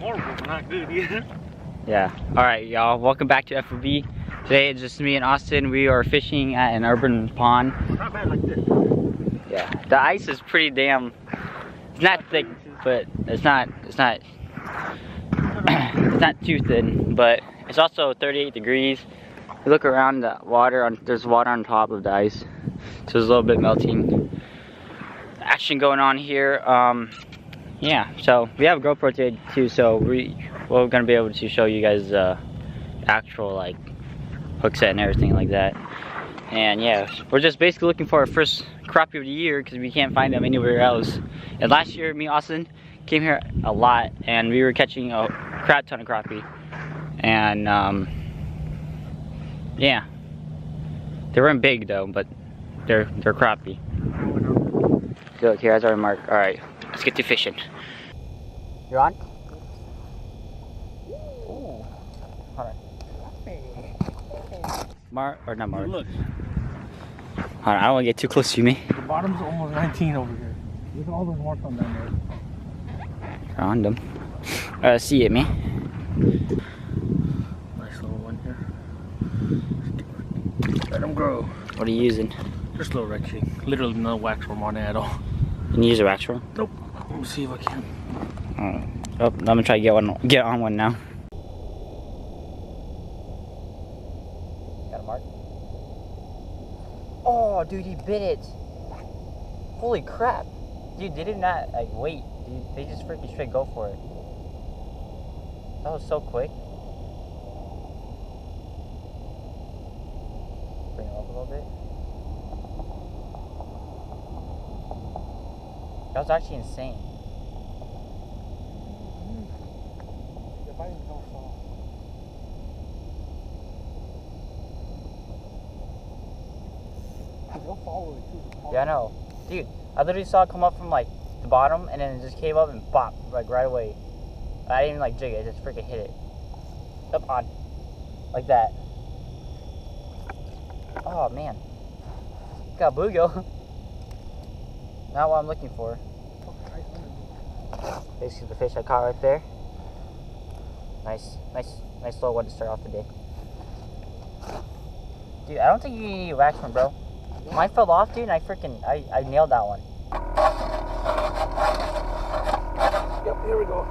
horrible, but not good either. Yeah. Alright, y'all. Welcome back to FOB. Today it's just me and Austin. We are fishing at an urban pond. Not bad like this. Yeah. The ice is pretty damn. It's not thick, but it's not it's not too thin, but it's also 38 degrees. You look around the water, there's water on top of the ice. So there's a little bit melting action going on here. Yeah, so we have a GoPro today too, so we're gonna be able to show you guys actual like hook set and everything like that. And yeah, we're just basically looking for our first crappie of the year because we can't find them anywhere else. And last year, me and Austin came here a lot, and we were catching a crap ton of crappie. And yeah, they weren't big though, but they're crappie. So look, here's our mark. All right, let's get to fishing. You're on? Ooh. All right. Or not Marvin. Look. Hold on, I don't want to get too close to me. The bottom's almost 19 over here. Look at all those marks on down there. Found them. See it, man. Nice little one here. Let them grow. What are you using? Just a little red king. Literally no wax worm on it at all. Can you use a wax roll? Nope. Let me see if I can. Oh, I'm gonna try to get on one now. Got a mark? Oh, dude, he bit it. Holy crap. Dude, they did not like wait. Dude, they just freaking straight go for it. That was so quick. Bring it up a little bit. That was actually insane. Yeah, I know. Dude, I literally saw it come up from like the bottom and then it just came up and bop, like right away. I didn't even like jig it, I just freaking hit it. Up on. Like that. Oh man. Got a bluegill. Not what I'm looking for. Basically the fish I caught right there. Nice little one to start off the day. Dude, I don't think you need a wax one, bro. Mine fell off, dude, and I nailed that one. Yep, here we go.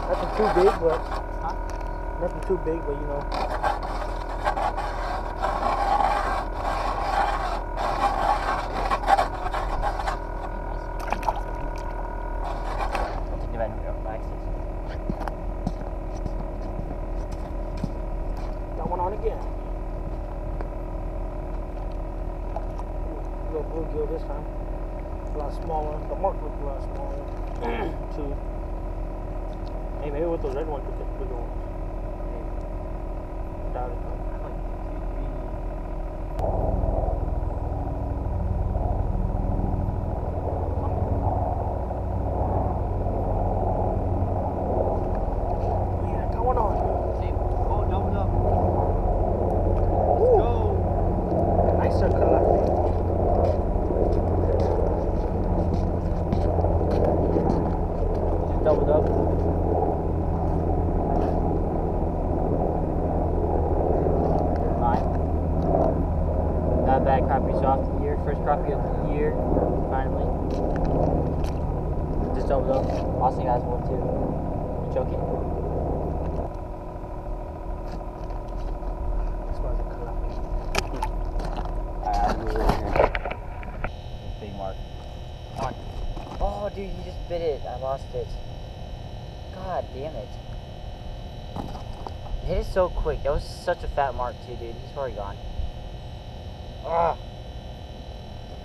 Nothing too big, but nothing too big, but you know. Got one on again. Little bluegill this time. A lot smaller. The mark looked a lot smaller too. Hey, maybe with those red ones we get bigger ones. Doubt it though. Doubled up. Fine. Not bad crappie off the year. First crappie of the year. Finally. Just doubled up. Austin has one too. You joking? Big mark. On. Oh, dude, you just bit it. I lost it. God damn it. It hit it so quick. That was such a fat mark too, dude. He's already gone. Ah.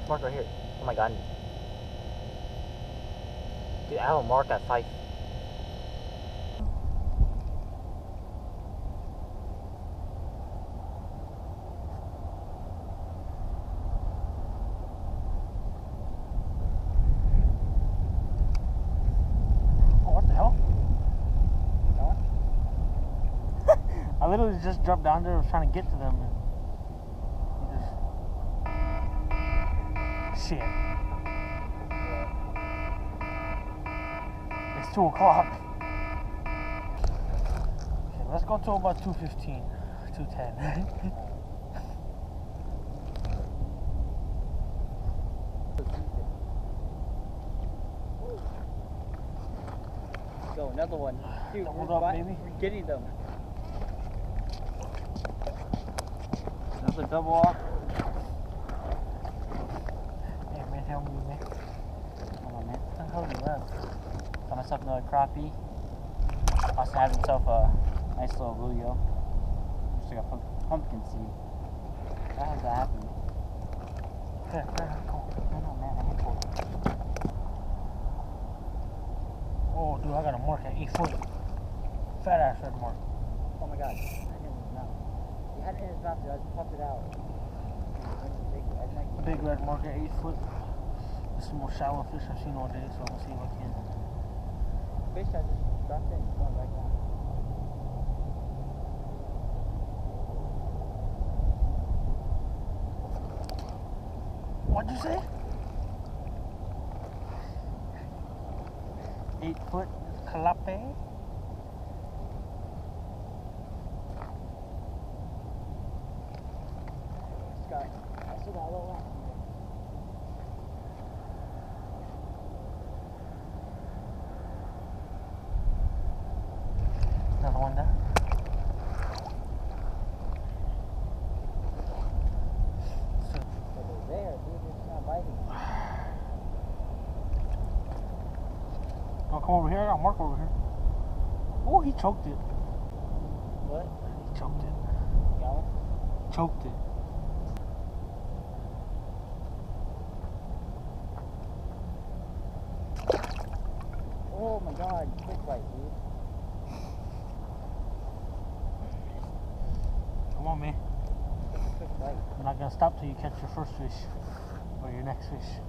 Mark right here. Oh my god. Dude, I have a mark at 5. I literally just jumped down there, was trying to get to them, and he just Shit. It's 2 o'clock. Okay, let's go to about 2:15, 2:10. Go, another one. Dude, we're getting them. Another double up. Hey man, help me, man. Hold on, man. What the hell you left? Got myself another crappie. Also had himself a nice little bluegill. Looks like a pumpkin seed. How does that happen? There, go. No, man, I hate it. Oh, dude, I got a mark at 8 foot. Fat ass red mark. Oh my god. I had it in his mouth. You had it in his mouth, dude. I just popped it out. Big red mark at 8 foot. This is the most shallow fish I've seen all day, so I'm gonna see if I can. Fish I just dropped in, going back down. What'd you say? 8 foot Crappie. Scott, I still got a little left. Another one there. There, dude, it's not biting. Oh, come over here. I got Mark over here. Oh, he choked it. What? He choked it. Got one? Choked it. Oh my god, quick bite, dude. Come on, man. Quick bite. I'm not gonna stop till you catch your first fish or your next fish.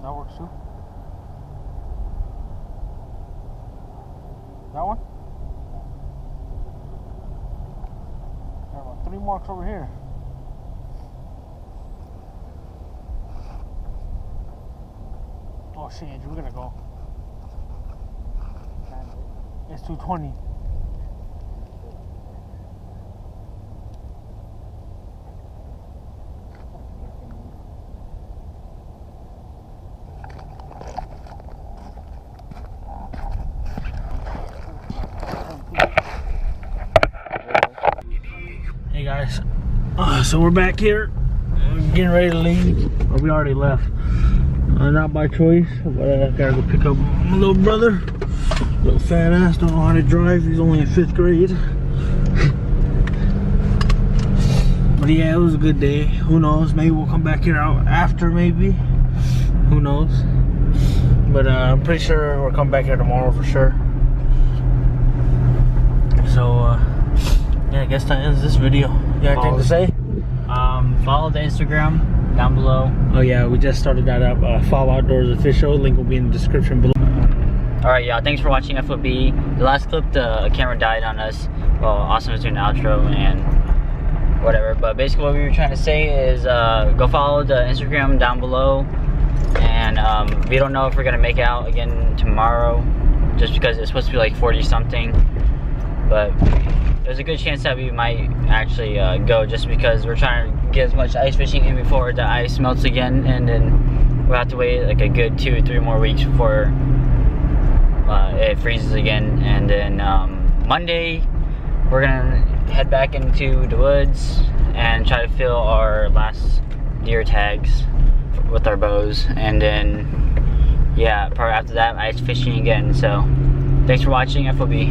That works too. That one? There are about 3 marks over here. Oh shit, Andrew, we gotta go. It's 2:20. Hey guys, so we're back here. We're getting ready to leave. Or we already left. Not by choice, but I gotta go pick up my little brother. Little fat ass, don't know how to drive. He's only in 5th grade. But yeah, it was a good day. Who knows? Maybe we'll come back here out after, maybe. Who knows? But I'm pretty sure we'll come back here tomorrow for sure. So, yeah, I guess that ends this video. You got anything to say? Follow the Instagram down below. Oh yeah, we just started that up. Fall Outdoors Official. Link will be in the description below. Alright, y'all. Thanks for watching FOB. The last clip, the camera died on us. Well, Austin was doing the outro and whatever. But basically what we were trying to say is go follow the Instagram down below. And we don't know if we're going to make it out again tomorrow. Just because it's supposed to be like 40 something. But there's a good chance that we might actually go, just because we're trying to get as much ice fishing in before the ice melts again, and then we'll have to wait like a good 2 or 3 more weeks before it freezes again. And then Monday we're gonna head back into the woods and try to fill our last deer tags with our bows, and then yeah, probably after that ice fishing again. So thanks for watching FOB.